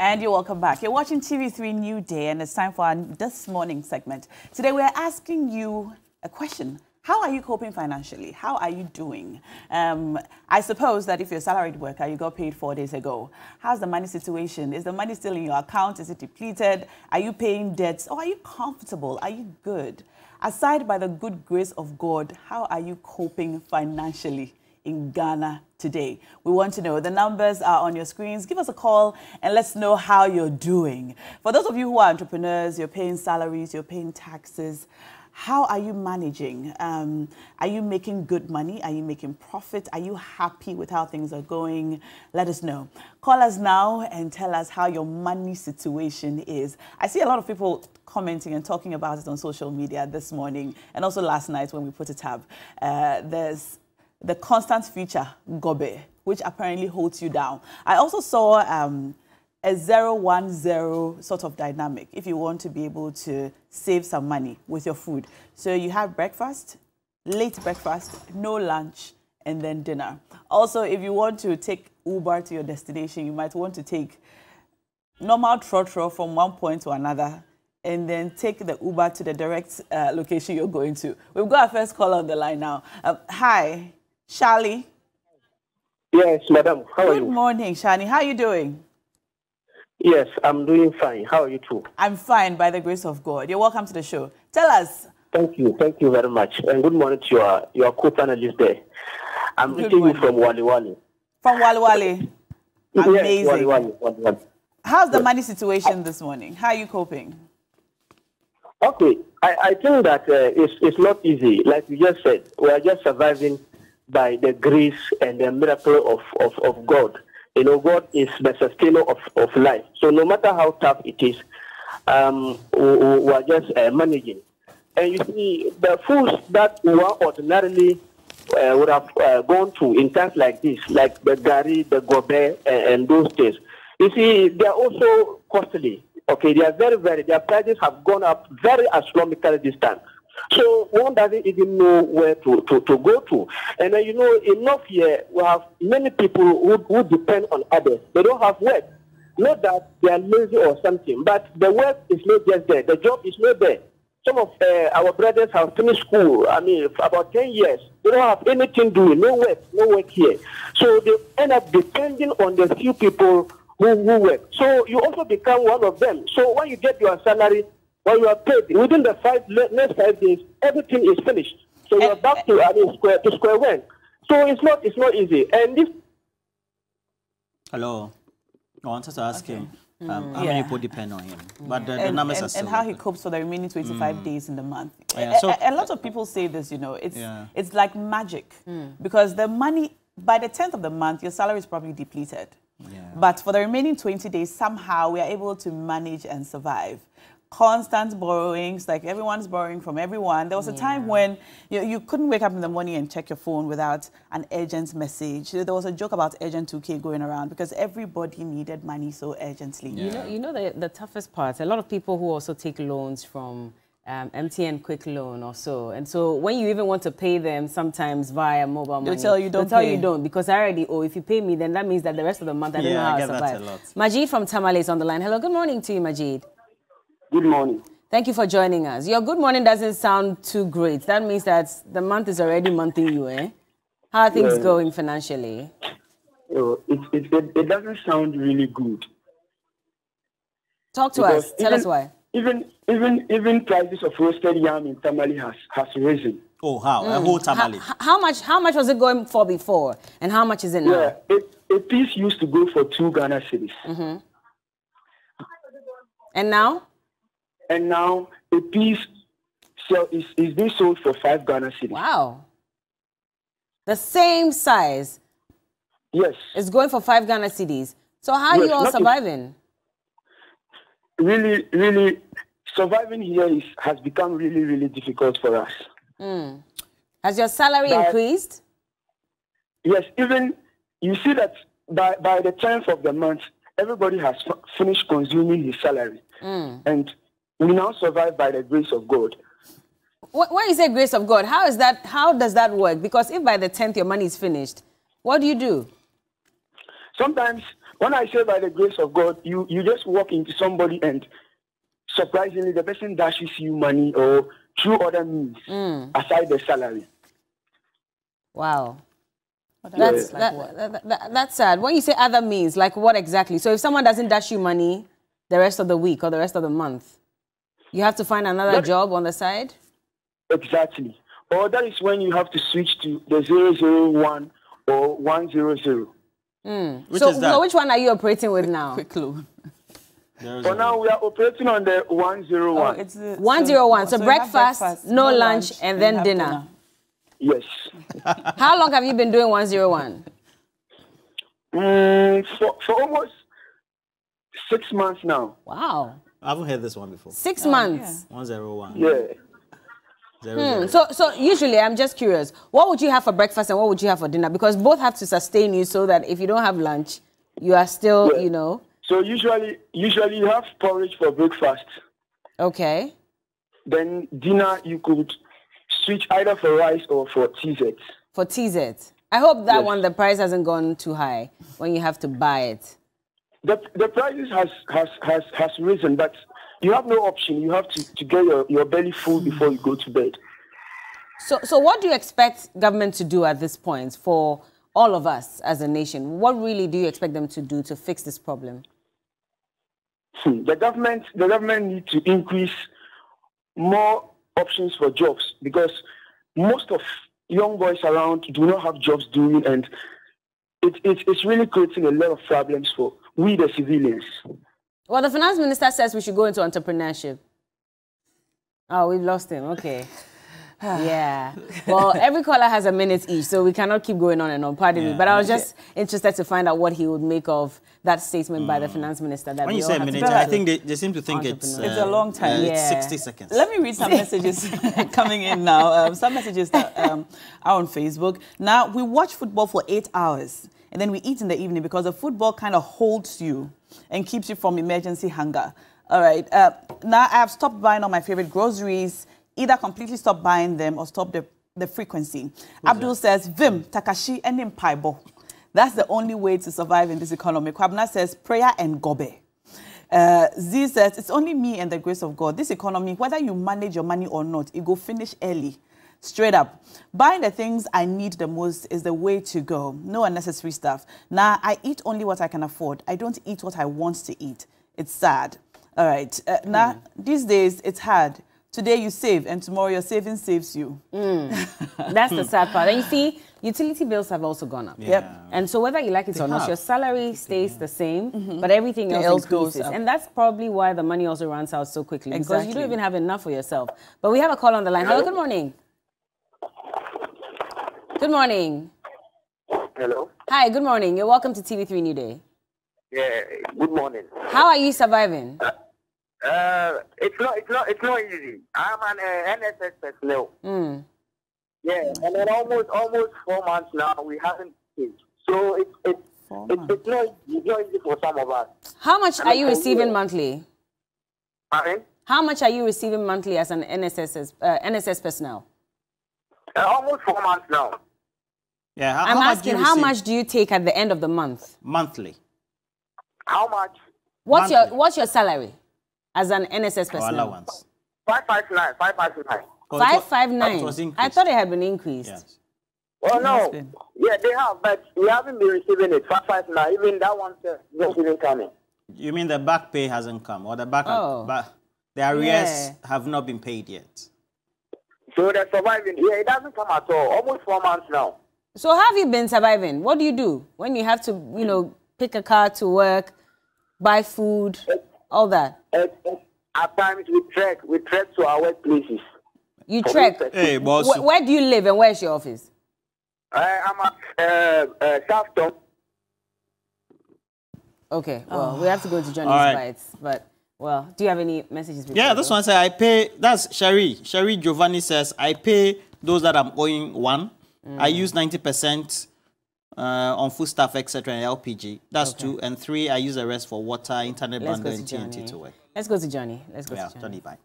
And you're welcome back. You're watching TV3Newday, and it's time for our This Morning segment. Today, we're asking you a question. How are you coping financially? How are you doing? I suppose that if you're a salaried worker, you got paid 4 days ago. How's the money situation? Is the money still in your account? Is it depleted? Are you paying debts? Or are you comfortable? Are you good? Aside by the good grace of God, how are you coping financially in Ghana today? We want to know. The numbers are on your screens. Give us a call and let's know how you're doing. For those of you who are entrepreneurs, you're paying salaries, you're paying taxes. How are you managing? Are you making good money? Are you making profit? Are you happy with how things are going? Let us know. Call us now and tell us how your money situation is. I see a lot of people commenting and talking about it on social media this morning and also last night when we put it up. There's the constant feature, Gobe, which apparently holds you down. I also saw a 0-1-0 sort of dynamic if you want to be able to save some money with your food. So you have breakfast, late breakfast, no lunch, and then dinner. Also, if you want to take Uber to your destination, you might want to take normal trotro from one point to another and then take the Uber to the direct location you're going to. We've got our first caller on the line now. Hi, Charlie. Yes, madam. How are you? Good morning, Shani. How are you doing? Yes, I'm doing fine. How are you too? I'm fine, by the grace of God. You're welcome to the show. Tell us. Thank you very much. And good morning to your co-panelist there. I'm meeting you from Wali Wali. From Wali Wali? Amazing. Yes, Wali Wali. How's the money situation this morning? How are you coping? Okay, I think that it's not easy. Like you just said, we are just surviving by the grace and the miracle of God. You know, God is the sustainer of life. So no matter how tough it is, we are just managing. And you see, the foods that one ordinarily would have gone through in times like this, like the gari, the gobe, and those things, you see, they are also costly. Okay, they are their prices have gone up very astronomically this time. So one doesn't even know where to go to. And you know, enough here, we have many people who depend on others. They don't have work. Not that they are lazy or something, but the work is not just there. The job is not there. Some of our brothers have finished school, I mean, for about 10 years. They don't have anything doing, no work here. So they end up depending on the few people who work. So you also become one of them. So when you get your salary, when you are paid, within the next 5 days, everything is finished. So you are back to square one. So it's not easy. And this. Hello, I wanted to ask him how many people depend on him, but the numbers are still. And how he copes for the remaining 25 days in the month. Yeah, so, a lot of people say this, you know, it's like magic because the money by the 10th of the month, your salary is probably depleted. Yeah. But for the remaining 20 days, somehow we are able to manage and survive. Constant borrowings, like everyone's borrowing from everyone. There was a time when you couldn't wake up in the morning and check your phone without an urgent message. There was a joke about urgent 2K going around because everybody needed money so urgently. Yeah. You know the toughest part, a lot of people who also take loans from MTN Quick Loan or so. And so when you even want to pay them sometimes via mobile money, they'll tell you don't because I already owe. If you pay me, then that means that the rest of the month I don't know how to survive. Majid from Tamale is on the line. Hello, good morning to you, Majid. Good morning. Thank you for joining us. Your good morning doesn't sound too great. That means that the month is already monthing you, eh? How are things going financially? It doesn't sound really good. Talk to us. Tell us why. Even prices of roasted yam in Tamale has risen. Oh, how? A whole Tamale. How much was it going for before, and how much is it now? Yeah, a piece used to go for 2 Ghana cedis. And now? And now a piece is being sold for 5 Ghana cedis. Wow. The same size. Yes. It's going for 5 Ghana cedis. So how are you all surviving? Really, surviving here has become really difficult for us. Has your salary increased? Yes, even you see that by the 10th of the month, everybody has finished consuming his salary. And we now survive by the grace of God. When you say grace of God, how does that work? Because if by the 10th your money is finished, what do you do? Sometimes when I say by the grace of God, you just walk into somebody and surprisingly the person dashes you money or through other means aside the salary. Wow. That's That's sad. When you say other means, like what exactly? So if someone doesn't dash you money the rest of the week or the rest of the month, you have to find another job on the side? Exactly. Or that is when you have to switch to the 001 or 100. Which is that? So which one are you operating with now? quick clue. For now, we are operating on the 101. It's the 101. So you have breakfast, no lunch, and then you have dinner. Yes. How long have you been doing 101? For almost 6 months now. Wow. I haven't heard this one before. 6 months. 101. Yeah. So usually, I'm just curious, what would you have for breakfast and what would you have for dinner? Because both have to sustain you so that if you don't have lunch, you are still, you know. So usually you have porridge for breakfast. Okay. Then dinner you could switch either for rice or for TZ. For TZ. I hope that Yes. one, the price hasn't gone too high when you have to buy it. The prices has risen, but you have no option. You have to get your belly full before you go to bed. So what do you expect government to do at this point for all of us as a nation? What really do you expect them to do to fix this problem? The government needs to increase more options for jobs because most of young boys around do not have jobs doing, and it's really creating a lot of problems for we the civilians. Well, the finance minister says we should go into entrepreneurship. Oh, we've lost him. Okay. Yeah. Well, every caller has a minute each, so we cannot keep going on and on. Pardon me. But I was just interested to find out what he would make of that statement by the finance minister. That When you we say all a have minute, to I think they seem to think it's a long time. It's Yeah. 60 seconds. Let me read some messages coming in now. Some messages that are on Facebook. Now, we watch football for 8 hours, and then we eat in the evening because the football kind of holds you and keeps you from emergency hunger. All right. Now, I have stopped buying all my favorite groceries. Either completely stop buying them or stop the frequency. Abdul says, Vim, Takashi, and Impaibo. That's the only way to survive in this economy. Kwabna says, prayer and gobe. Z says, it's only me and the grace of God. This economy, whether you manage your money or not, it go finish early. Straight up. Buying the things I need the most is the way to go. No unnecessary stuff. Now, I eat only what I can afford. I don't eat what I want to eat. It's sad. All right. Now, these days, it's hard. Today you save, and tomorrow your saving saves you. That's the sad part. And you see, utility bills have also gone up. Yeah. Yep. And so whether you like it or not, your salary stays the same, but everything else goes increases. up. And that's probably why the money also runs out so quickly, because you Exactly. don't even have enough for yourself. But we have a call on the line. Hello, good morning. Good morning. Hello. Hi, good morning. You're welcome to TV3Newday. Yeah. Good morning. How are you surviving? It's not easy. I'm an NSS personnel. Yeah, and then almost 4 months now we haven't paid. So it's not easy for some of us. How much are you receiving monthly? Pardon? How much are you receiving monthly as an NSS personnel? Almost 4 months now. Yeah, I'm much do you asking, how receive? much do you take at the end of the month? Monthly. How much? What's your salary as an NSS Or personnel? allowance. 559. 559. Oh, it was 559. I thought it had been increased. Yes. Oh no. been. Yeah, they have, but we haven't been receiving it. 559. Even that one not even coming. You mean the back pay hasn't come, or the back Oh. the arrears Yeah. have not been paid yet? So they're surviving. Yeah, it doesn't come at all. Almost 4 months now. So how have you been surviving? What do you do when you have to, pick a car to work, buy food, all that? At times we trek to our workplaces. You trek. Hey, boss. Where do you live and where's your office? I'm at Southton. Okay, well, we have to go to Johnny's All right. Bites. But, well, do you have any messages? before Yeah, we this go? one says I pay. That's Sherry. Sherry Giovanni says I pay those that I'm owing 1. I use 90% on food stuff, etc. and LPG. That's 2. And 3, I use the rest for water, internet Let's bundle, go and to TNT Johnny. to work. Let's go to Johnny. Let's go Yeah, to Johnny. Johnny, bye.